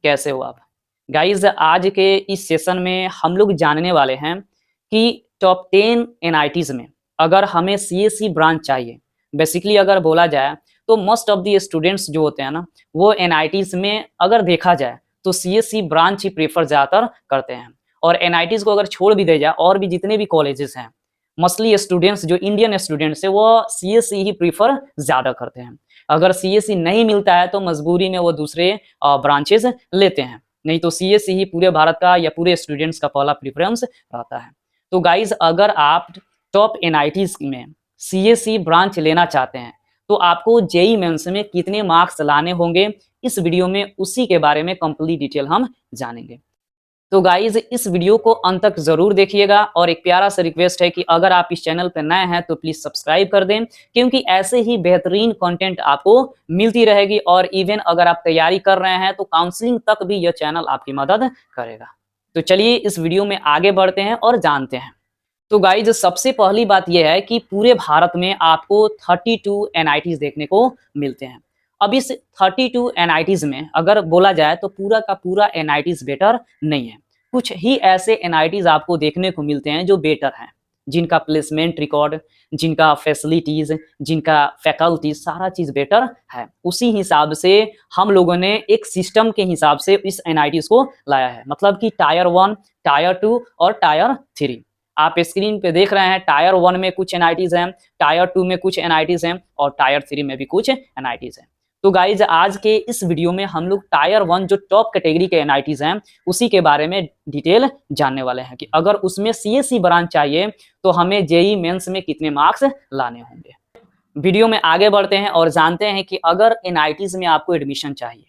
कैसे हो आप? गाइज़ आज के इस सेशन में हम लोग जानने वाले हैं कि टॉप 10 एनआईटीज़ में अगर हमें सीएसई ब्रांच चाहिए, बेसिकली अगर बोला जाए तो मोस्ट ऑफ द स्टूडेंट्स जो होते हैं ना, वो एनआईटीज़ में अगर देखा जाए तो सीएसई ब्रांच ही प्रेफ़र ज़्यादातर करते हैं। और एनआईटीज़ को अगर छोड़ भी दिया जाए और भी जितने भी कॉलेजेस हैं, मोस्टली स्टूडेंट्स जो इंडियन स्टूडेंट्स हैं वो सीएसई ही प्रेफ़र ज़्यादा करते हैं। अगर सीएसई नहीं मिलता है तो मजबूरी में वो दूसरे ब्रांचेज़ लेते हैं। नहीं तो सीएसई ही पूरे भारत का या पूरे स्टूडेंट्स का पहला प्रेफ़रेंस रहता है। तो गाइज़ अगर आप टॉप एनआईटीज़ में सीएसई ब्रांच लेना चाहते हैं, तो आपको जेईई मेंस में कितने मार्क्स लाने होंगे, इस वीडियो में उसी के बारे में कंप्लीट डिटेल हम जानेंगे। तो गाइज़ इस वीडियो को अंत तक ज़रूर देखिएगा और एक प्यारा सा रिक्वेस्ट है कि अगर आप इस चैनल पर नए हैं तो प्लीज़ सब्सक्राइब कर दें, क्योंकि ऐसे ही बेहतरीन कंटेंट आपको मिलती रहेगी और इवन अगर आप तैयारी कर रहे हैं तो काउंसलिंग तक भी यह चैनल आपकी मदद करेगा। तो चलिए इस वीडियो में आगे बढ़ते हैं और जानते हैं। तो गाइज़ सबसे पहली बात यह है कि पूरे भारत में आपको 32 एनआईटीज़ देखने को मिलते हैं। अब इस 32 एनआईटीज़ में अगर बोला जाए तो पूरा का पूरा एनआईटीज़ बेटर नहीं है। कुछ ही ऐसे एनआईटीज़ आपको देखने को मिलते हैं जो बेटर हैं, जिनका प्लेसमेंट रिकॉर्ड, जिनका फैसिलिटीज़, जिनका फैकल्टीज़ सारा चीज़ बेटर है। उसी हिसाब से हम लोगों ने एक सिस्टम के हिसाब से इस एनआईटीज़ को लाया है, मतलब कि टायर 1, टायर 2 और टायर 3। आप स्क्रीन पे देख रहे हैं टायर 1 में कुछ एनआईटीज़ हैं, टायर 2 में कुछ एनआईटीज़ हैं और टायर 3 में भी कुछ एनआईटीज़ हैं। तो गाइज़ आज के इस वीडियो में हम लोग टायर 1 जो टॉप कैटेगरी के एनआईटीज़ हैं, उसी के बारे में डिटेल जानने वाले हैं कि अगर उसमें सीएसई ब्रांच चाहिए तो हमें जेईई मेंस में कितने मार्क्स लाने होंगे। वीडियो में आगे बढ़ते हैं और जानते हैं कि अगर एनआईटीज़ में आपको एडमिशन चाहिए,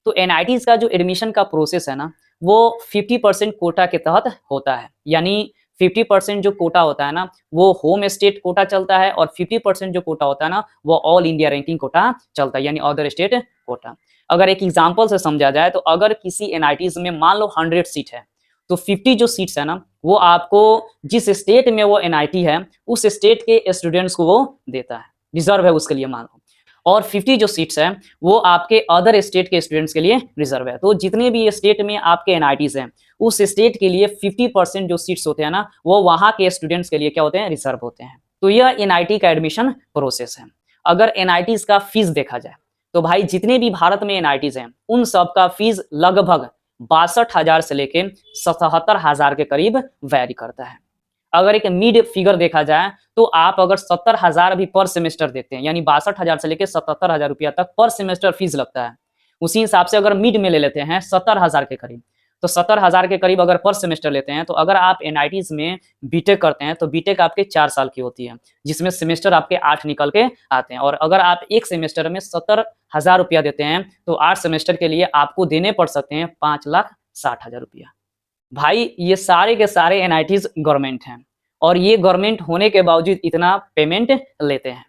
तो एनआईटीज़ का जो एडमिशन का प्रोसेस है ना, वो 50% कोटा के तहत होता है। यानी 50% जो कोटा होता है ना, वो होम स्टेट कोटा चलता है और 50% जो कोटा होता है ना, वो ऑल इंडिया रैंकिंग कोटा चलता है, यानी अदर स्टेट कोटा। अगर एक एग्जांपल से समझा जाए तो अगर किसी एनआईटीज़ में मान लो 100 सीट है, तो 50 जो सीट्स है ना, वो आपको जिस स्टेट में वो एनआईटी है, उस स्टेट के स्टूडेंट्स को वो देता है, रिजर्व है उसके लिए मान लो। और 50 जो सीट्स हैं, वो आपके अदर स्टेट के स्टूडेंट्स के लिए रिजर्व है। तो जितने भी स्टेट में आपके एनआईटीज़ हैं, उस स्टेट के लिए 50% जो सीट्स होते हैं ना, वो वहाँ के स्टूडेंट्स के लिए क्या होते हैं, रिजर्व होते हैं। तो यह एनआईटी का एडमिशन प्रोसेस है। अगर एनआईटीज़ का फीस देखा जाए, तो भाई जितने भी भारत में एनआईटीज़ हैं, उन सब का फीस लगभग 62,000 से लेके 77,000 के करीब वैरी करता है। अगर एक मिड फिगर देखा जाए तो आप अगर 70,000 भी पर सेमेस्टर देते हैं, यानी 62,000 से लेके 77,000 रुपया तक पर सेमेस्टर फीस लगता है। उसी हिसाब से अगर मिड में ले लेते हैं 70,000 के करीब, तो 70,000 के करीब अगर पर सेमेस्टर लेते हैं, तो अगर आप एनआईटीज़ में बीटेक करते हैं तो बीटेक आपके 4 साल की होती है, जिसमें सेमेस्टर आपके 8 निकल के आते हैं। और अगर आप एक सेमेस्टर में 70,000 रुपया देते हैं, तो 8 सेमेस्टर के लिए आपको देने पड़ सकते हैं 5,60,000 रुपया। भाई ये सारे के सारे एनआईटीज़ गवर्नमेंट हैं और ये गवर्नमेंट होने के बावजूद इतना पेमेंट लेते हैं।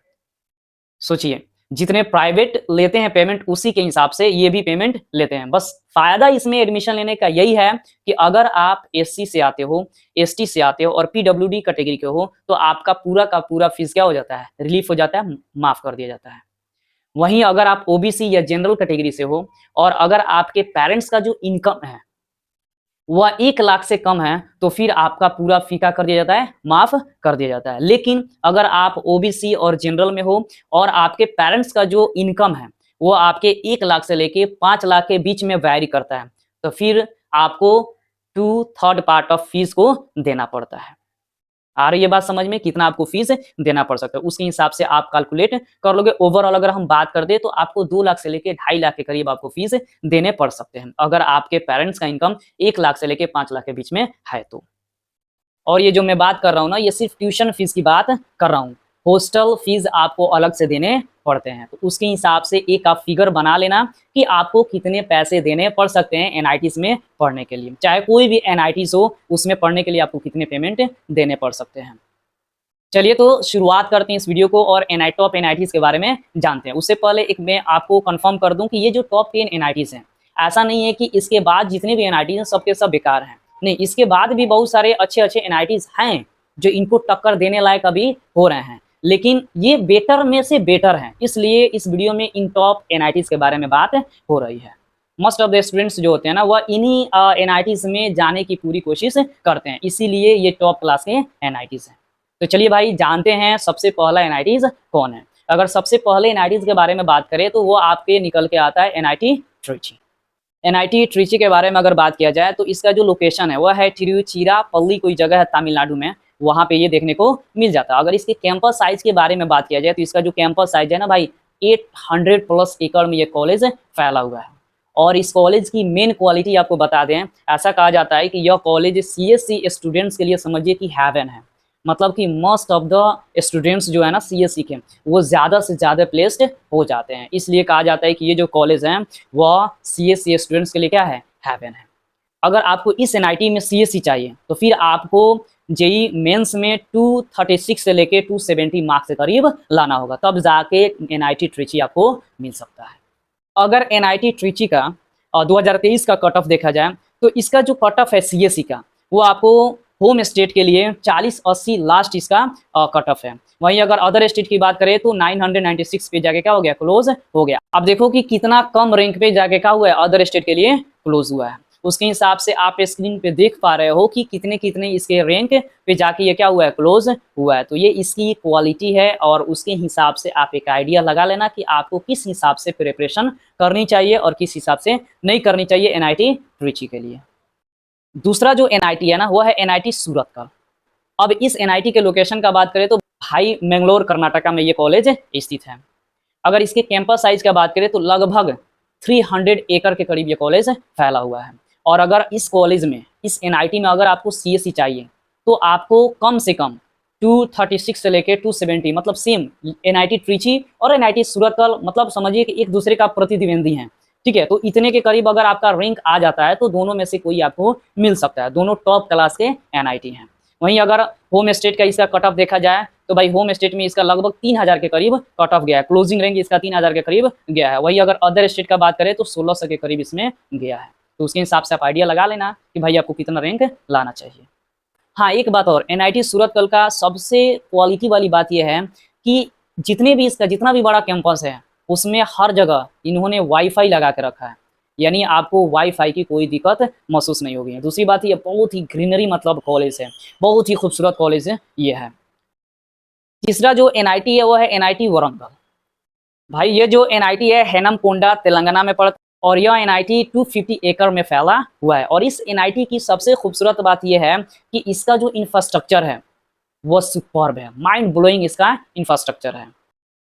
सोचिए, जितने प्राइवेट लेते हैं पेमेंट, उसी के हिसाब से ये भी पेमेंट लेते हैं। बस फ़ायदा इसमें एडमिशन लेने का यही है कि अगर आप एससी से आते हो, एसटी से आते हो और पीडब्ल्यूडी कैटेगरी के हो, तो आपका पूरा का पूरा फीस क्या हो जाता है, रिलीफ हो जाता है, माफ़ कर दिया जाता है। वहीं अगर आप ओबीसी या जनरल कैटेगरी से हो और अगर आपके पेरेंट्स का जो इनकम है वह 1 लाख से कम है, तो फिर आपका पूरा फ़ीका कर दिया जाता है, माफ़ कर दिया जाता है। लेकिन अगर आप ओबीसी और जनरल में हो और आपके पेरेंट्स का जो इनकम है, वो आपके 1 लाख से लेके 5 लाख के बीच में वैरी करता है, तो फिर आपको 2 थर्ड पार्ट ऑफ फीस को देना पड़ता है। आ रही है बात समझ में, कितना आपको फीस देना पड़ सकता है, उसके हिसाब से आप कैलकुलेट कर लोगे। ओवरऑल अगर हम बात कर दें तो आपको 2 लाख से लेके 2.5 लाख के करीब आपको फीस देने पड़ सकते हैं, अगर आपके पेरेंट्स का इनकम 1 लाख से लेके 5 लाख के बीच में है तो। और ये जो मैं बात कर रहा हूँ ना, ये सिर्फ ट्यूशन फीस की बात कर रहा हूँ। हॉस्टल फीस आपको अलग से देने पड़ते हैं, तो उसके हिसाब से एक आप फिगर बना लेना कि आपको कितने पैसे देने पड़ सकते हैं एनआईटीज़ में पढ़ने के लिए। चाहे कोई भी एनआईटीज़ हो, उसमें पढ़ने के लिए आपको कितने पेमेंट देने पड़ सकते हैं। चलिए तो शुरुआत करते हैं इस वीडियो को और टॉप एनआईटीज़ के बारे में जानते हैं। उससे पहले एक मैं आपको कंफर्म कर दूं कि ये जो टॉप 10 एनआईटीज़ हैं, ऐसा नहीं है कि इसके बाद जितने भी एनआईटीज़ हैं सब के सब बेकार हैं। नहीं, इसके बाद भी बहुत सारे अच्छे-अच्छे एनआईटीज़ हैं जो इनको टक्कर देने लायक अभी हो रहे हैं। लेकिन ये बेटर में से बेटर हैं, इसलिए इस वीडियो में इन टॉप एनआईटीज़ के बारे में बात हो रही है। मोस्ट ऑफ द स्टूडेंट्स जो होते हैं ना वह इन्हीं एनआईटीज में जाने की पूरी कोशिश करते हैं, इसीलिए ये टॉप क्लास के एनआईटीज हैं। तो चलिए भाई जानते हैं सबसे पहला एनआईटीज कौन है। अगर सबसे पहले एनआईटीज के बारे में बात करें तो वो आपके निकल के आता है एनआईटी ट्रिची। एनआईटी ट्रिची के बारे में अगर बात किया जाए तो इसका जो लोकेशन है वह है तिरुचिरापल्ली, कोई जगह है तमिलनाडु में, वहाँ पे ये देखने को मिल जाता है। अगर इसके कैंपस साइज के बारे में बात किया जाए तो इसका जो कैंपस साइज है ना भाई 800 प्लस एकड़ में ये कॉलेज फैला हुआ है। और इस कॉलेज की मेन क्वालिटी आपको बता दें, ऐसा कहा जाता है कि यह कॉलेज सीएससी स्टूडेंट्स के लिए समझिए कि हेवन है। मतलब कि मोस्ट ऑफ द स्टूडेंट्स जो है ना सीएससी के वो ज़्यादा से ज़्यादा प्लेस्ड हो जाते हैं, इसलिए कहा जाता है कि ये जो कॉलेज हैं वह सीएससी स्टूडेंट्स के लिए क्या है, हेवन है। अगर आपको इस एनआईटी में सीएससी चाहिए तो फिर आपको जेई मेंस में 236 से लेके 270 मार्क्स के करीब लाना होगा, तब जाके एनआईटी ट्रिची आपको मिल सकता है। अगर एनआईटी ट्रिची का 2023 का कट ऑफ देखा जाए तो इसका जो कट ऑफ है सीएससी का वो आपको होम स्टेट के लिए 40-80 लास्ट इसका कट ऑफ है। वहीं अगर अदर स्टेट की बात करें तो 996 पे जाके क्या हो गया, क्लोज हो गया। अब देखो कि कितना कम रैंक पे जाके क्या हुआ है, अदर स्टेट के लिए क्लोज हुआ है। उसके हिसाब से आप स्क्रीन पे देख पा रहे हो कि कितने कितने इसके रैंक पे जाके ये क्या हुआ है, क्लोज हुआ है। तो ये इसकी क्वालिटी है और उसके हिसाब से आप एक आइडिया लगा लेना कि आपको किस हिसाब से प्रिपरेशन करनी चाहिए और किस हिसाब से नहीं करनी चाहिए एनआईटी ट्रिची के लिए। दूसरा जो एनआईटी है ना वो है एनआईटी सूरत का। अब इस एनआईटी के लोकेशन का बात करें तो भाई मैंगलोर कर्नाटका में ये कॉलेज स्थित है। अगर इसके कैंपस साइज का बात करें तो लगभग 300 एकड़ के करीब ये कॉलेज फैला हुआ है। और अगर इस कॉलेज में, इस एनआईटी में अगर आपको सीएससी चाहिए तो आपको कम से कम 236 से लेके 270, मतलब सेम एनआईटी ट्रिची और एनआईटी सूरत का मतलब समझिए कि एक दूसरे का प्रतिद्वंदी हैं। ठीक है, तो इतने के करीब अगर आपका रैंक आ जाता है तो दोनों में से कोई आपको मिल सकता है, दोनों टॉप क्लास के एनआईटी हैं। वहीं अगर होम स्टेट का इसका कट ऑफ देखा जाए तो भाई होम स्टेट में इसका लगभग 3000 के करीब कट ऑफ गया है, क्लोजिंग रैंक इसका 3000 के करीब गया है। वही अगर अदर स्टेट का बात करें तो 1600 के करीब इसमें गया है। तो उसके हिसाब से आप आइडिया लगा लेना कि भाई आपको कितना रैंक लाना चाहिए। हाँ, एक बात और, एनआईटी सूरत कल का सबसे क्वालिटी वाली बात यह है कि जितने भी इसका जितना भी बड़ा कैंपस है उसमें हर जगह इन्होंने वाईफाई लगा के रखा है, यानी आपको वाईफाई की कोई दिक्कत महसूस नहीं होगी। दूसरी बात ये बहुत ही ग्रीनरी मतलब कॉलेज है, बहुत ही खूबसूरत कॉलेज है ये है। तीसरा जो एनआईटी है वो है एनआईटी वरंगल। भाई ये जो एनआईटी है हेनमकोंडा तेलंगाना में पड़ता है और यह एनआईटी 250 एकड़ में फैला हुआ है। और इस एनआईटी की सबसे खूबसूरत बात यह है कि इसका जो इंफ्रास्ट्रक्चर है वो सुपर्ब है, माइंड ब्लोइंग इसका इंफ्रास्ट्रक्चर है।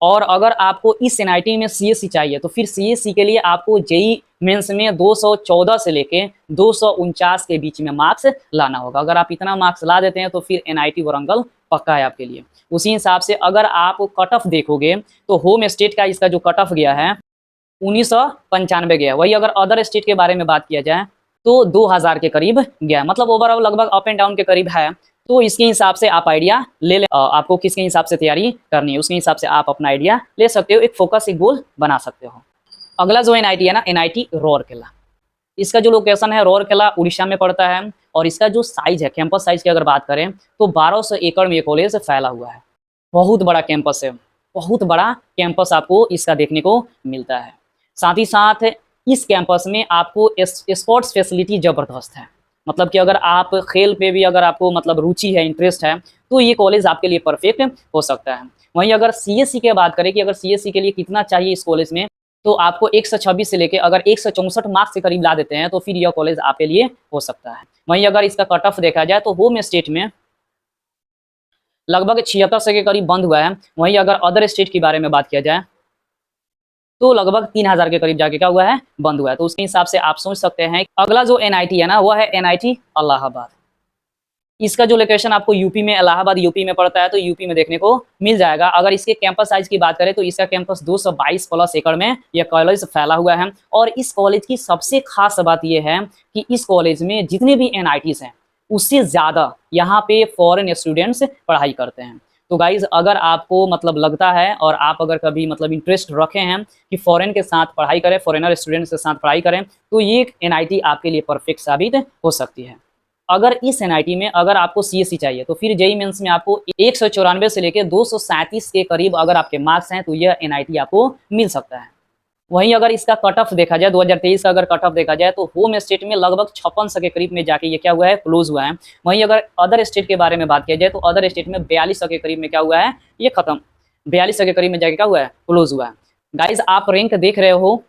और अगर आपको इस एनआईटी में सीएससी चाहिए तो फिर सीएससी के लिए आपको जेई मेंस में 214 से लेके 249 के बीच में मार्क्स लाना होगा। अगर आप इतना मार्क्स ला देते हैं तो फिर एनआईटी वरंगल पक्का है आपके लिए। उसी हिसाब से अगर आप कट ऑफ देखोगे तो होम स्टेट का इसका जो कट ऑफ गया है 1995 गया है। वही अगर अदर स्टेट के बारे में बात किया जाए तो 2000 के करीब गया, मतलब ओवरऑल लगभग अप एंड डाउन के करीब है। तो इसके हिसाब से आप आइडिया ले लें, आपको किसके हिसाब से तैयारी करनी है उसके हिसाब से आप अपना आइडिया ले सकते हो, एक फोकस, एक गोल बना सकते हो। अगला जो एनआईटी है ना, एनआईटी रूरकेला। इसका जो लोकेशन है रूरकेला उड़ीसा में पड़ता है। और इसका जो साइज है, कैंपस साइज की अगर बात करें तो 1200 एकड़ में ये कॉलेज फैला हुआ है। बहुत बड़ा कैंपस है, बहुत बड़ा कैंपस आपको इसका देखने को मिलता है। साथ ही साथ इस कैंपस में आपको स्पोर्ट्स फैसिलिटी ज़बरदस्त है। मतलब कि अगर आप खेल पे भी अगर आपको मतलब रुचि है, इंटरेस्ट है, तो ये कॉलेज आपके लिए परफेक्ट हो सकता है। वहीं अगर सीएससी की बात करें कि अगर सीएससी के लिए कितना चाहिए इस कॉलेज में, तो आपको 126 से लेके अगर 164 मार्क्स के करीब ला देते हैं तो फिर यह कॉलेज आपके लिए हो सकता है। वहीं अगर इसका कट ऑफ देखा जाए तो होम स्टेट में लगभग 76 से के करीब बंद हुआ है। वहीं अगर अदर स्टेट के बारे में बात किया जाए तो लगभग 3000 के करीब जाके क्या हुआ है, बंद हुआ है। तो उसके हिसाब से आप सोच सकते हैं। अगला जो एनआईटी है ना वो है एनआईटी इलाहाबाद। इसका जो लोकेशन आपको यूपी में, इलाहाबाद यूपी में पड़ता है, तो यूपी में देखने को मिल जाएगा। अगर इसके कैंपस साइज की बात करें तो इसका कैंपस 222 प्लस एकड़ में यह कॉलेज फैला हुआ है। और इस कॉलेज की सबसे खास बात यह है कि इस कॉलेज में जितने भी एनआईटीज हैं उससे ज़्यादा यहाँ पे फॉरेन स्टूडेंट्स पढ़ाई करते हैं। तो गाइज अगर आपको मतलब लगता है और आप अगर कभी मतलब इंटरेस्ट रखे हैं कि फॉरेन के साथ पढ़ाई करें, फॉरेनर स्टूडेंट्स के साथ पढ़ाई करें, तो ये एनआईटी आपके लिए परफेक्ट साबित हो सकती है। अगर इस एनआईटी में अगर आपको सीएससी चाहिए तो फिर जेईई मेंस में आपको 194 से लेकर 237 के करीब अगर आपके मार्क्स हैं तो यह एनआईटी आपको मिल सकता है। वहीं अगर इसका कट ऑफ देखा जाए 2023 का अगर कट ऑफ देखा जाए तो होम स्टेट में लगभग 5600 के करीब में जाके ये क्या हुआ है, क्लोज हुआ है। वहीं अगर अदर स्टेट के बारे में बात किया जाए तो अदर स्टेट में 4200 के करीब में क्या हुआ है, ये खत्म, 4200 के करीब में जाके क्या हुआ है, क्लोज हुआ है। गाइज आप रैंक देख रहे हो,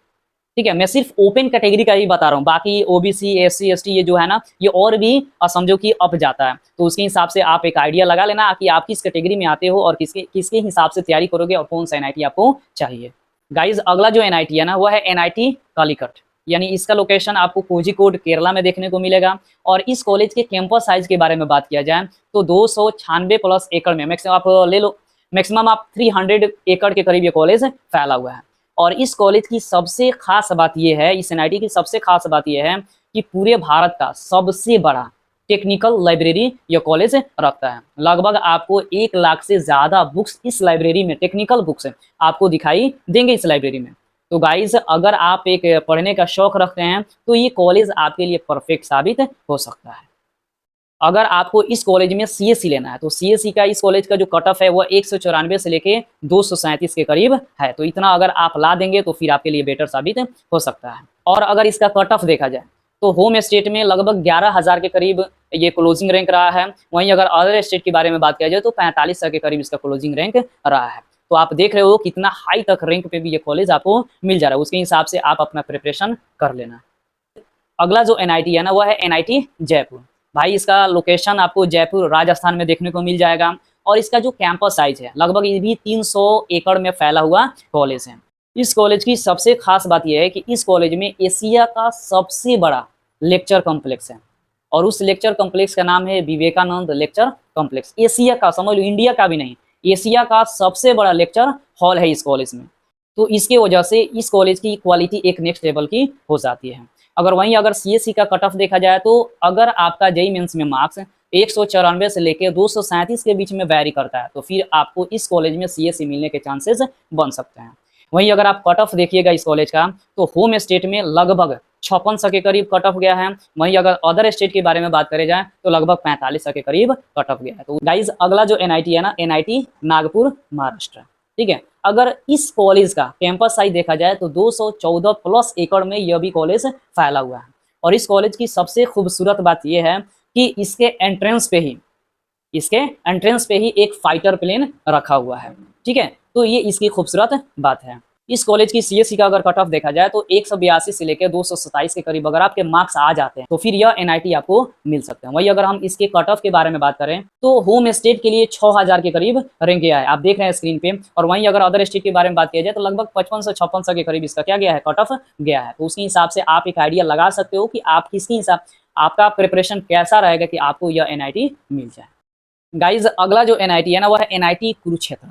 ठीक है, मैं सिर्फ ओपन कैटेगरी का ही बता रहा हूँ, बाकी ओबीसी एससी एसटी ये जो है ना, ये और भी समझो कि अप जाता है, तो उसके हिसाब से आप एक आइडिया लगा लेना कि आप किस कैटेगरी में आते हो और किसके किसके हिसाब से तैयारी करोगे और कौन सा एनआईटी आपको चाहिए। गाइज अगला जो एनआईटी है ना, वो है एनआईटी कालीकट, यानी इसका लोकेशन आपको कोझिकोड केरला में देखने को मिलेगा। और इस कॉलेज के कैंपस साइज के बारे में बात किया जाए तो 296 प्लस एकड़ में मैक्सिमम आप ले लो, मैक्सिमम आप 300 एकड़ के करीब ये कॉलेज फैला हुआ है। और इस कॉलेज की सबसे खास बात यह है, इस एनआईटी की सबसे खास बात यह है कि पूरे भारत का सबसे बड़ा टेक्निकल लाइब्रेरी यह कॉलेज रखता है। लगभग आपको 1 लाख से ज़्यादा बुक्स इस लाइब्रेरी में, टेक्निकल बुक्स आपको दिखाई देंगे इस लाइब्रेरी में। तो गाइज अगर आप एक पढ़ने का शौक रखते हैं तो ये कॉलेज आपके लिए परफेक्ट साबित हो सकता है। अगर आपको इस कॉलेज में सीएससी लेना है तो सीएससी का इस कॉलेज का जो कट ऑफ है वो 194 से लेके 237 के करीब है, तो इतना अगर आप ला देंगे तो फिर आपके लिए बेटर साबित हो सकता है। और अगर इसका कट ऑफ देखा जाए तो होम स्टेट में लगभग 11,000 के करीब ये क्लोजिंग रैंक रहा है। वहीं अगर अदर स्टेट के बारे में बात किया जाए तो 4500 के करीब इसका क्लोजिंग रैंक रहा है। तो आप देख रहे हो कितना हाई तक रैंक पे भी ये कॉलेज आपको मिल जा रहा है, उसके हिसाब से आप अपना प्रिपरेशन कर लेना। अगला जो एनआईटी है ना, वो है एनआईटी जयपुर। भाई इसका लोकेशन आपको जयपुर राजस्थान में देखने को मिल जाएगा। और इसका जो कैंपस साइज है लगभग ये भी 300 एकड़ में फैला हुआ कॉलेज है। इस कॉलेज की सबसे खास बात यह है कि इस कॉलेज में एशिया का सबसे बड़ा लेक्चर कॉम्प्लेक्स है, और उस लेक्चर कॉम्प्लेक्स का नाम है विवेकानंद लेक्चर कॉम्प्लेक्स। एशिया का, समझ लो इंडिया का भी नहीं, एशिया का सबसे बड़ा लेक्चर हॉल है इस कॉलेज में। तो इसके वजह से इस कॉलेज की क्वालिटी एक नेक्स्ट लेवल की हो जाती है। अगर वहीं अगर सीएससी का कट ऑफ देखा जाए तो अगर आपका जेईई मेंस में मार्क्स 194 से लेकर 237 के बीच में वैरी करता है तो फिर आपको इस कॉलेज में सीएससी मिलने के चांसेस बन सकते हैं। वहीं अगर आप कट ऑफ देखिएगा इस कॉलेज का तो होम स्टेट में लगभग 5600 के करीब कट ऑफ गया है। वहीं अगर अदर स्टेट के बारे में बात करें जाए तो लगभग 4500 के करीब कट ऑफ गया है। तो गाइज अगला जो एनआईटी है ना, एनआईटी नागपुर महाराष्ट्र, ठीक है। अगर इस कॉलेज का कैंपस साइज देखा जाए तो 214 प्लस एकड़ में यह भी कॉलेज फैला हुआ है। और इस कॉलेज की सबसे खूबसूरत बात यह है कि इसके एंट्रेंस पे ही एक फाइटर प्लेन रखा हुआ है, ठीक है। तो ये इसकी खूबसूरत बात है। इस कॉलेज की सीएससी का अगर कट ऑफ देखा जाए तो 182 से लेकर 227 के करीब अगर आपके मार्क्स आ जाते हैं तो फिर यह एनआईटी आपको मिल सकते हैं। वही अगर हम इसके कट ऑफ के बारे में बात करें तो होम स्टेट के लिए 6000 के करीब रैंक गया है, आप देख रहे हैं स्क्रीन पे। और वहीं अगर अदर स्टेट के बारे में बात किया जाए तो लगभग 55 से 56 के करीब इसका क्या गया है, कट ऑफ गया है। तो उसके हिसाब से आप एक आइडिया लगा सकते हो कि आप किसके हिसाब आपका प्रिपरेशन कैसा रहेगा कि आपको यह एनआईटी मिल जाए। गाइज अगला जो एनआईटी है ना, वह है एनआईटी कुरुक्षेत्र,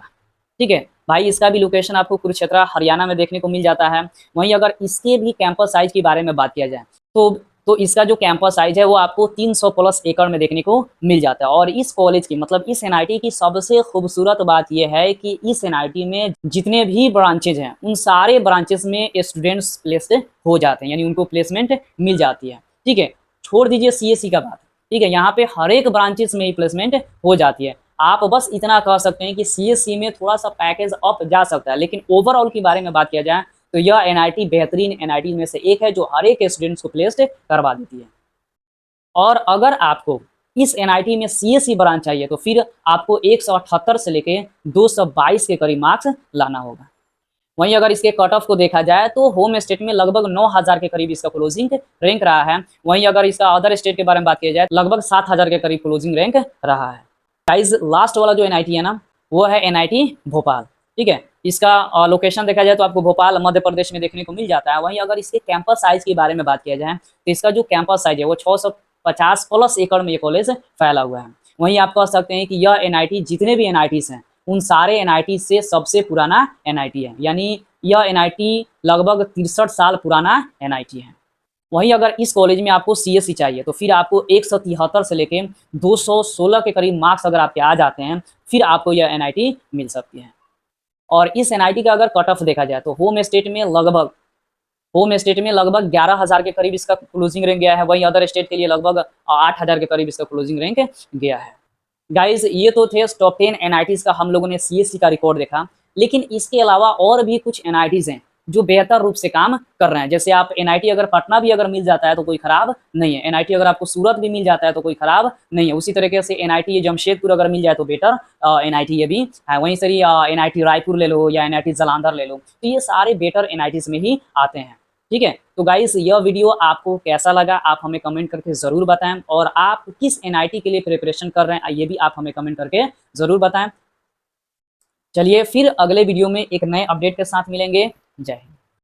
ठीक है। भाई इसका भी लोकेशन आपको कुरुक्षेत्र हरियाणा में देखने को मिल जाता है। वहीं अगर इसके भी कैंपस साइज के बारे में बात किया जाए तो इसका जो कैंपस साइज है वो आपको 300 प्लस एकड़ में देखने को मिल जाता है। और इस कॉलेज की, मतलब इस एनआईटी की सबसे खूबसूरत बात यह है कि इस एनआईटी में जितने भी ब्रांचेज हैं उन सारे ब्रांचेस में स्टूडेंट्स प्लेस्ड हो जाते हैं, यानी उनको प्लेसमेंट मिल जाती है, ठीक है। छोड़ दीजिए सीएससी का बात, ठीक है, यहाँ पे हर एक ब्रांचेस में ही प्लेसमेंट हो जाती है। आप बस इतना कह सकते हैं कि सीएससी में थोड़ा सा पैकेज अप जा सकता है, लेकिन ओवरऑल की बारे में बात किया जाए तो यह एनआईटी बेहतरीन एनआईटी में से एक है जो हर एक स्टूडेंट्स को प्लेस्ड करवा देती है। और अगर आपको इस एनआईटी में सीएससी ब्रांच चाहिए तो फिर आपको 178 से लेके 222 के करीब मार्क्स लाना होगा। वहीं अगर इसके कट ऑफ को देखा जाए तो होम स्टेट में लगभग 9000 के करीब इसका क्लोजिंग रैंक रहा है। वहीं अगर इसका अदर स्टेट के बारे में बात किया जाए लगभग 7000 के करीब क्लोजिंग रैंक रहा है। गाइस लास्ट वाला जो एनआईटी है ना, वो है एनआईटी भोपाल, ठीक है। इसका लोकेशन देखा जाए तो आपको भोपाल मध्य प्रदेश में देखने को मिल जाता है। वहीं अगर इसके कैंपस साइज के बारे में बात किया जाए तो इसका जो कैंपस साइज है वो 650 प्लस एकड़ में ये कॉलेज फैला हुआ है। वहीं आप कह सकते हैं कि यह एनआईटी जितने भी एनआईटीज हैं उन सारे एनआईटी से सबसे पुराना एनआईटी है, यानी यह एनआईटी लगभग 63 साल पुराना एनआईटी है। वहीं अगर इस कॉलेज में आपको सीएससी चाहिए तो फिर आपको 173 से लेके 216 के करीब मार्क्स अगर आपके आ जाते हैं फिर आपको यह एनआईटी मिल सकती है। और इस एनआईटी का अगर कट ऑफ देखा जाए तो होम स्टेट में लगभग 11000 के करीब इसका क्लोजिंग रैंक गया है। वहीं अदर स्टेट के लिए लगभग 8000 के करीब इसका क्लोजिंग रैंक गया है। गाइज ये तो थे टॉप 10 एनआईटीज का हम लोगों ने सीएससी का रिकॉर्ड देखा, लेकिन इसके अलावा और भी कुछ एनआईटीज हैं जो बेहतर रूप से काम कर रहे हैं। जैसे आप एनआईटी अगर पटना भी अगर मिल जाता है तो कोई खराब नहीं है, एनआईटी अगर आपको सूरत भी मिल जाता है तो कोई खराब नहीं है। उसी तरीके से एनआईटी ये जमशेदपुर अगर मिल जाए तो बेटर एनआईटी ये भी है। वहीं से ही एनआईटी रायपुर ले लो या एनआईटी जालंधर ले लो, तो ये सारे बेटर एनआईटीज में ही आते हैं। ठीक है, तो गाइस यह वीडियो आपको कैसा लगा आप हमें कमेंट करके ज़रूर बताएं, और आप किस एनआईटी के लिए प्रिपरेशन कर रहे हैं ये भी आप हमें कमेंट करके ज़रूर बताएं। चलिए फिर अगले वीडियो में एक नए अपडेट के साथ मिलेंगे। जय हिंद।